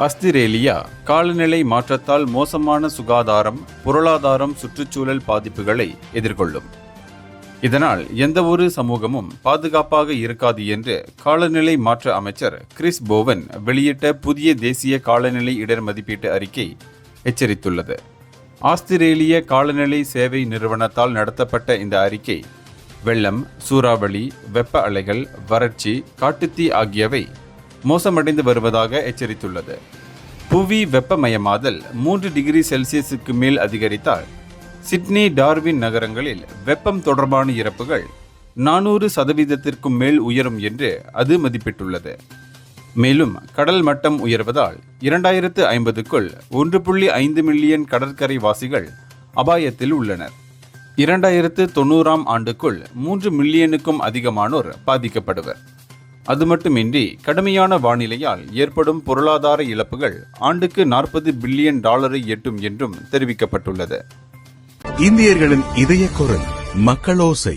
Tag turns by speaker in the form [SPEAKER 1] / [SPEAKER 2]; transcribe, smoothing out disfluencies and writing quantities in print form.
[SPEAKER 1] Australia காலநிலை மாற்றத்தால் மோசமான சுகாதாரம், பொருளாதாரம், சுற்றுச்சூழல் பாதிப்புகளை எதிர்கொள்ளும். இதனால் எந்தவொரு சமூகமும் பாதுகாப்பாக இருக்காது என்று காலநிலை மாற்ற அமைச்சர் கிறிஸ் போவன் வெளியிட்ட புதிய தேசிய காலநிலை இடர் மதிப்பீட்டு அறிக்கை எச்சரித்துள்ளது. ஆஸ்திரேலிய காலநிலை சேவை நிறுவனத்தால் நடத்தப்பட்ட இந்த அறிக்கை வெள்ளம், சூறாவளி, வெப்ப அலைகள், வறட்சி, காட்டுத்தீ ஆகியவை மோசமடைந்து வருவதாக எச்சரித்துள்ளது. புவி வெப்பமயமாதல் 3 டிகிரி செல்சியஸுக்கு மேல் அதிகரித்தால் சிட்னி, டார்வின் நகரங்களில் வெப்பம் தொடர்பான இறப்புகள் 400% மேல் உயரும் என்று அது மதிப்பிட்டுள்ளது. மேலும் கடல் மட்டம் உயர்வதால் 2050க்குள் 1.5 மில்லியன் கடற்கரை வாசிகள் அபாயத்தில் உள்ளனர். 2090ஆம் ஆண்டுக்குள் 3 மில்லியனுக்கும் அதிகமானோர் பாதிக்கப்படுவர். அது மட்டுமின்றி கடுமையான வானிலையால் ஏற்படும் பொருளாதார இழப்புகள் ஆண்டுக்கு $40 பில்லியன் எட்டும் என்றும் தெரிவிக்கப்பட்டுள்ளது.
[SPEAKER 2] இந்தியர்களின் இதய குரல் மக்களோசை.